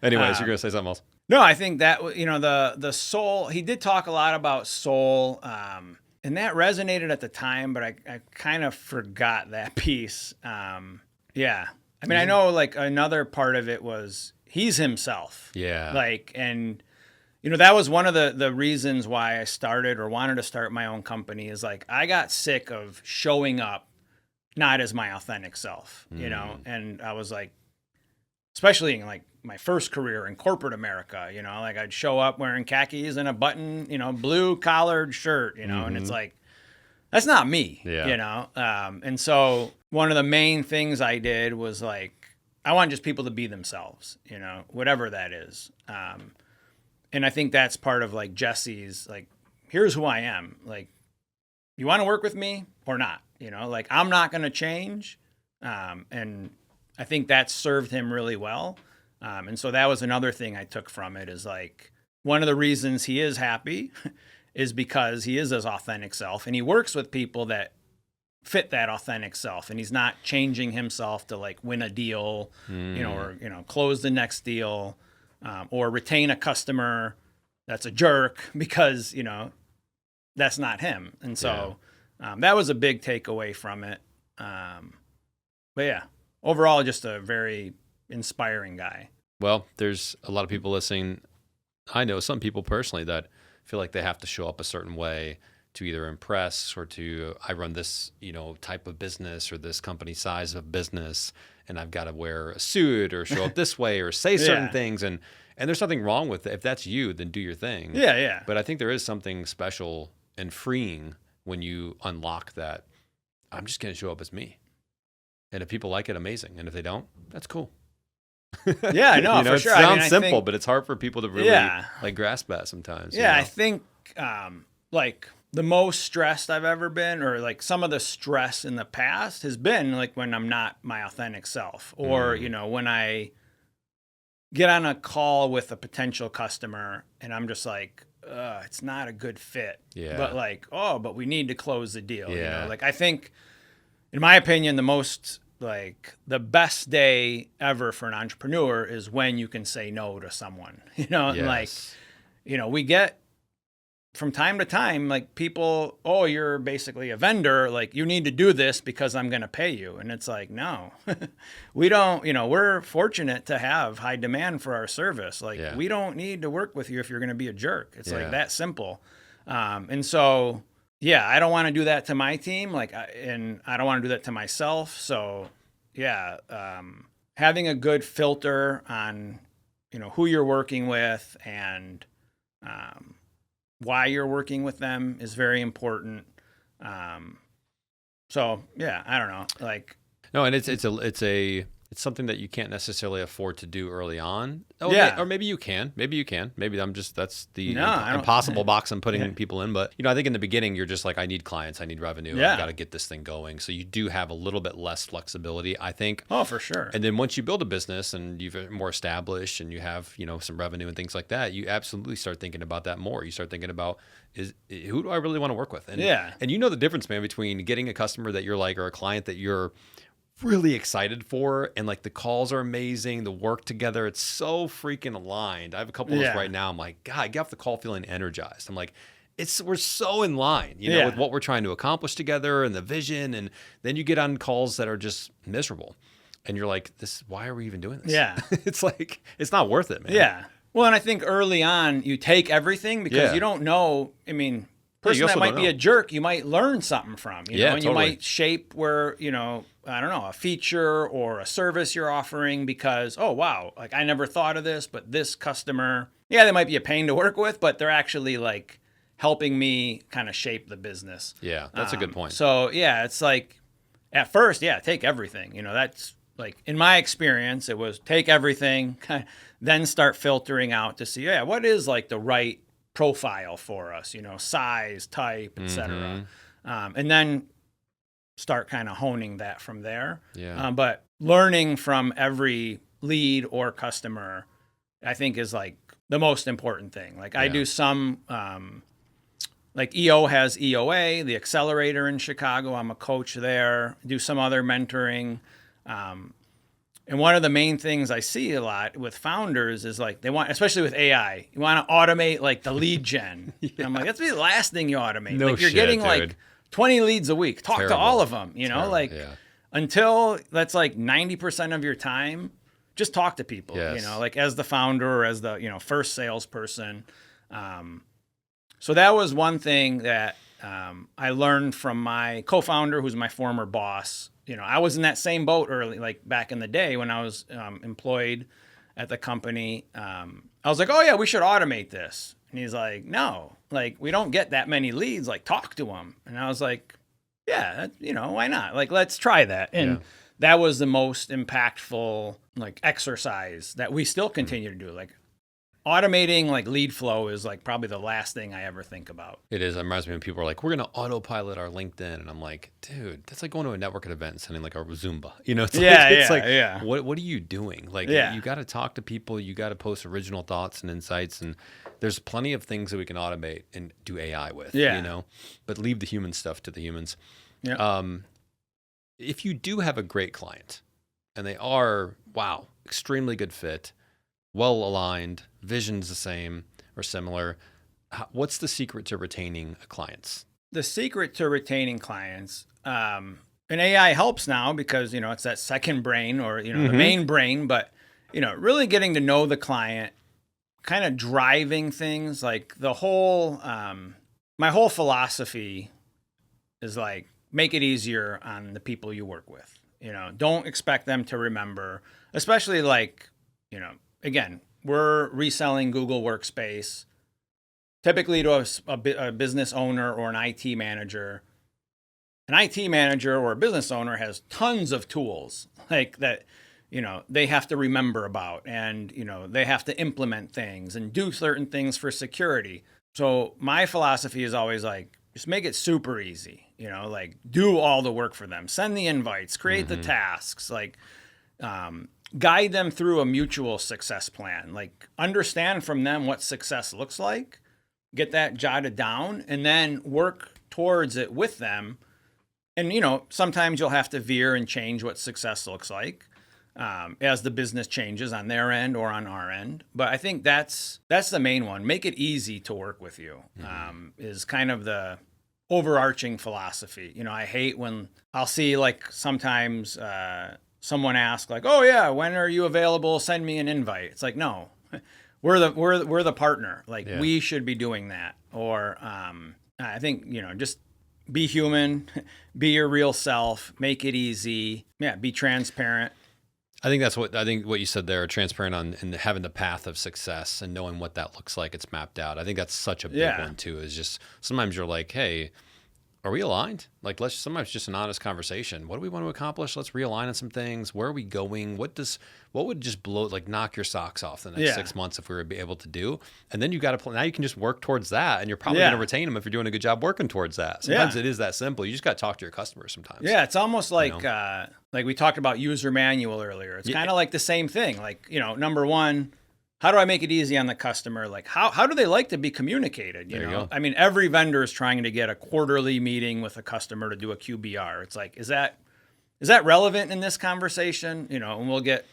Anyways, you're going to say something else? No, I think that, you know, the soul, he did talk a lot about soul, and that resonated at the time, but I kind of forgot that piece. Yeah. I mean, I know like another part of it was he's himself. Yeah. Like, and, you know, that was one of the reasons why I started or wanted to start my own company is like, I got sick of showing up not as my authentic self, you know? And I was like, especially in like my first career in corporate America, you know, like I'd show up wearing khakis and a button, you know, blue collared shirt, you know, and it's like, that's not me, you know? And so one of the main things I did was like, I want just people to be themselves, you know, whatever that is. And I think that's part of like Jesse's, like, here's who I am. Like, you want to work with me or not? You know, like, I'm not going to change. And I think that served him really well. And so that was another thing I took from it is like, one of the reasons he is happy is because he is his authentic self and he works with people that fit that authentic self. And he's not changing himself to like win a deal, you know, or, you know, close the next deal, or retain a customer that's a jerk because, you know, that's not him. And so that was a big takeaway from it. But yeah, overall, just a very inspiring guy. Well, there's a lot of people listening. I know some people personally that feel like they have to show up a certain way to either impress or to, I run this, you know, type of business or this company size of business, and I've got to wear a suit or show up this way or say certain things. And there's nothing wrong with it. If that's you, then do your thing. Yeah. But I think there is something special and freeing when you unlock that. I'm just going to show up as me. And if people like it, amazing. And if they don't, that's cool. Yeah, no, you know, for it sure. sounds simple, but it's hard for people to really like grasp that sometimes. Yeah, you know? I think like the most stressed I've ever been, or like some of the stress in the past has been like when I'm not my authentic self, or you know, when I get on a call with a potential customer and I'm just like, it's not a good fit. Yeah. But like, but we need to close the deal. Yeah. You know? Like I think, in my opinion, the best day ever for an entrepreneur is when you can say no to someone, you know, and like, you know, we get from time to time, like people, you're basically a vendor. Like you need to do this because I'm going to pay you. And it's like, no, we don't, you know, we're fortunate to have high demand for our service. Like we don't need to work with you if you're going to be a jerk. It's like that simple. And so, yeah, I don't want to do that to my team. And I don't want to do that to myself. So yeah, having a good filter on, you know, who you're working with and, why you're working with them is very important. So yeah, I don't know, like. No, and it's something that you can't necessarily afford to do early on. Or maybe you can. Maybe that's the impossible box I'm putting people in. But, you know, I think in the beginning, you're just like, I need clients, I need revenue, I've got to get this thing going. So you do have a little bit less flexibility, I think. Oh, for sure. And then once you build a business and you're more established and you have, you know, some revenue and things like that, you absolutely start thinking about that more. You start thinking about, who do I really want to work with? And you know the difference, man, between getting a customer that you're like, or a client that you're really excited for, and like the calls are amazing, the work together, it's so freaking aligned. I have a couple of those right now. I'm like, God, I get off the call feeling energized. I'm like, we're so in line, you know, with what we're trying to accomplish together and the vision. And then you get on calls that are just miserable, and you're like, why are we even doing this? Yeah. It's like, it's not worth it, man. Yeah. Well, and I think early on you take everything because you don't know. I mean, person that might be a jerk, you might learn something from, you know, and you might shape where, you know, I don't know, a feature or a service you're offering because, oh, wow, like I never thought of this, but this customer, they might be a pain to work with, but they're actually like helping me kind of shape the business. Yeah, that's a good point. So yeah, it's like at first, yeah, take everything. That's like in my experience, it was take everything, then start filtering out to see, yeah, what is like the right profile for us, size, type, etc. And then start kind of honing that from there. Yeah. But learning from every lead or customer, I think is like the most important thing. Like I do some, like EO has EOA, the accelerator in Chicago. I'm a coach there. Do some other mentoring. And one of the main things I see a lot with founders is like they want, especially with AI, you want to automate like the lead gen. And I'm like, that's the last thing you automate. No like you're shit, getting dude. like 20 leads a week. Talk to all of them, until that's like 90% of your time, just talk to people, like as the founder or as the, first salesperson. So that was one thing that I learned from my co-founder, who's my former boss. I was in that same boat early, like back in the day when I was employed at the company. I was like, oh yeah, we should automate this. And he's like, no, like we don't get that many leads, like talk to them. And I was like, yeah, why not? Like, let's try that. And that was the most impactful like exercise that we still continue to do. Like automating like lead flow is like probably the last thing I ever think about. It is. It reminds me when people are like, we're going to autopilot our LinkedIn. And I'm like, dude, that's like going to a networking event and sending like a Zumba. What are you doing? Like, you got to talk to people. You got to post original thoughts and insights. And there's plenty of things that we can automate and do AI with, but leave the human stuff to the humans. Yeah. If you do have a great client and they are, extremely good fit, well aligned, vision's the same or similar, what's the secret to retaining clients? The secret to retaining clients, and AI helps now because, it's that second brain or, the main brain, but, really getting to know the client, kind of driving things like the whole, my whole philosophy is like, make it easier on the people you work with. Don't expect them to remember, especially like, again, we're reselling Google Workspace, typically to a business owner or an IT manager. An IT manager or a business owner has tons of tools like that, they have to remember about and, they have to implement things and do certain things for security. So my philosophy is always like, just make it super easy, like do all the work for them, send the invites, create the tasks, like, guide them through a mutual success plan, like understand from them what success looks like, get that jotted down, and then work towards it with them. And, sometimes you'll have to veer and change what success looks like as the business changes on their end or on our end. But I think that's the main one. Make it easy to work with you is kind of the overarching philosophy. I hate when I'll see like sometimes someone asks like, oh yeah, when are you available? Send me an invite. It's like, no, we're the partner. Like we should be doing that. Or I think, just be human, be your real self, make it easy. Yeah. Be transparent. I think what you said there, transparent on and having the path of success and knowing what that looks like. It's mapped out. I think that's such a big one too, is just sometimes you're like, hey, are we aligned? Like sometimes just an honest conversation. What do we want to accomplish? Let's realign on some things. Where are we going? What would just knock your socks off the next 6 months if we were able to do? And then you got to now you can just work towards that, and you're probably going to retain them if you're doing a good job working towards that. Sometimes it is that simple. You just got to talk to your customers sometimes. Yeah, it's almost like like we talked about user manual earlier. It's kind of like the same thing. Like, number one, how do I make it easy on the customer? Like how do they like to be communicated? You know, I mean, every vendor is trying to get a quarterly meeting with a customer to do a QBR. It's like, is that relevant in this conversation? And we'll get,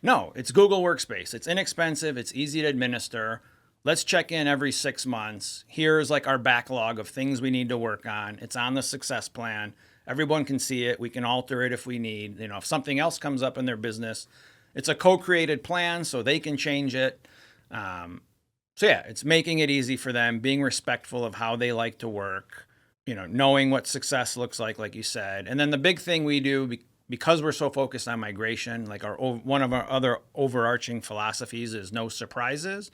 no, it's Google Workspace. It's inexpensive. It's easy to administer. Let's check in every 6 months. Here's like our backlog of things we need to work on. It's on the success plan. Everyone can see it. We can alter it if we need, if something else comes up in their business. It's a co-created plan, so they can change it. It's making it easy for them, being respectful of how they like to work, knowing what success looks like you said. And then the big thing we do, because we're so focused on migration, like one of our other overarching philosophies is no surprises.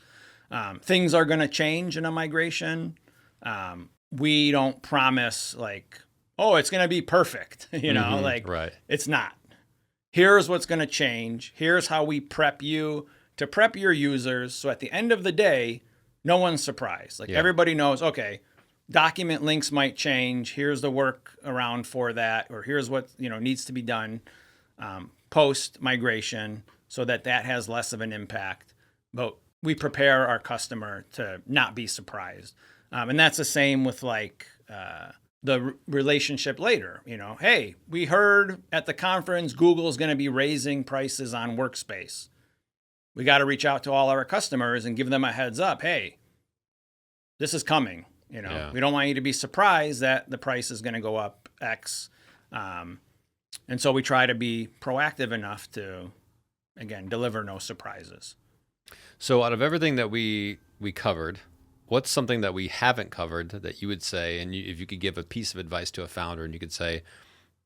Things are going to change in a migration. We don't promise like, oh, it's going to be perfect. Right. It's not. Here's what's going to change. Here's how we prep you to prep your users. So at the end of the day, no one's surprised. Like everybody knows, okay, document links might change. Here's the work around for that, or here's what, needs to be done post migration so that has less of an impact. But we prepare our customer to not be surprised. And that's the same with like the relationship later. Hey, we heard at the conference Google's going to be raising prices on Workspace. We got to reach out to all our customers and give them a heads up. Hey, this is coming. We don't want you to be surprised that the price is going to go up X. And so we try to be proactive enough to, again, deliver no surprises. So out of everything that we covered, what's something that we haven't covered that you would say, and if you could give a piece of advice to a founder and you could say,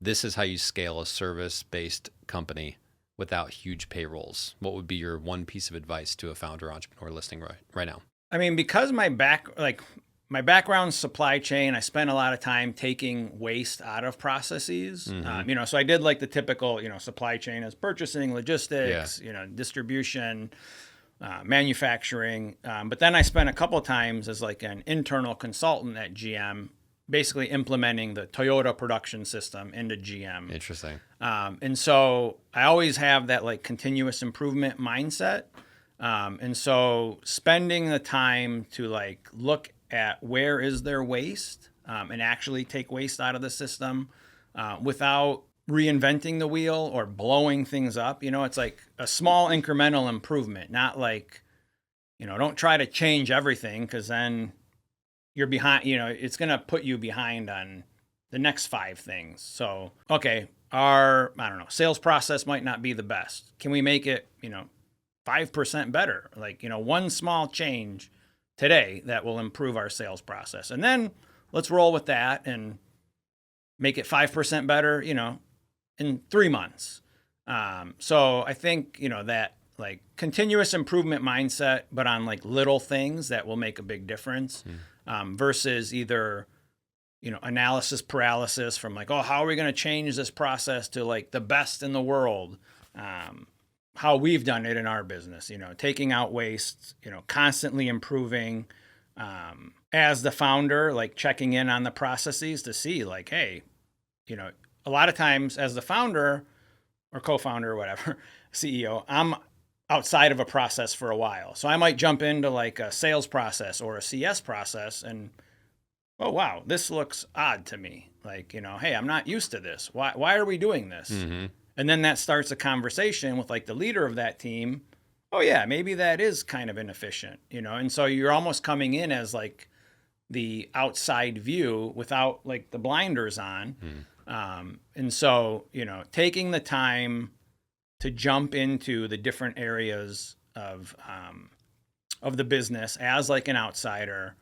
this is how you scale a service-based company without huge payrolls, what would be your one piece of advice to a founder entrepreneur listening right now? I mean, because my background's supply chain, I spent a lot of time taking waste out of processes. So I did like the typical, supply chain as purchasing, logistics, distribution, manufacturing. But then I spent a couple of times as like an internal consultant at GM, basically implementing the Toyota production system into GM. Interesting. And so I always have that like continuous improvement mindset. And so spending the time to like look at where is their waste and actually take waste out of the system without reinventing the wheel or blowing things up. It's like a small incremental improvement, not like, don't try to change everything because then you're behind, it's going to put you behind on the next 5 things. So, okay, our, sales process might not be the best. Can we make it, 5% better? Like, one small change today that will improve our sales process. And then let's roll with that and make it 5% better, in 3 months. So I think, that like continuous improvement mindset, but on like little things that will make a big difference versus either, analysis paralysis from like, oh, how are we going to change this process to like the best in the world? How we've done it in our business, taking out waste, constantly improving, as the founder, like checking in on the processes to see like, hey, a lot of times as the founder or co-founder or whatever, CEO, I'm outside of a process for a while. So I might jump into like a sales process or a CS process and, oh, wow, this looks odd to me. Like, hey, I'm not used to this. Why are we doing this? Mm-hmm. And then that starts a conversation with like the leader of that team. Oh yeah, maybe that is kind of inefficient, And so you're almost coming in as like the outside view without like the blinders on. And so, taking the time to jump into the different areas of the business as like an outsider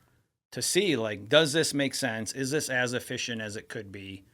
to see like, does this make sense? Is this as efficient as it could be?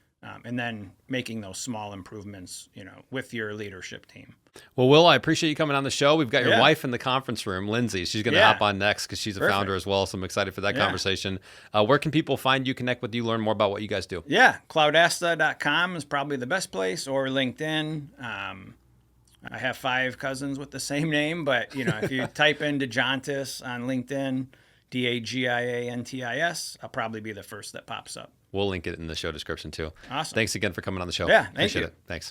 And then making those small improvements, with your leadership team. Well, Will, I appreciate you coming on the show. We've got your wife in the conference room, Lindsay. She's going to hop on next because she's a founder as well. So I'm excited for that conversation. Where can people find you, connect with you, learn more about what you guys do? Yeah, Cloudasta.com is probably the best place, or LinkedIn. I have 5 cousins with the same name, but if you type in Dagiantis on LinkedIn, Dagiantis, I'll probably be the first that pops up. We'll link it in the show description too. Awesome. Thanks again for coming on the show. Yeah, Appreciate it. Thanks.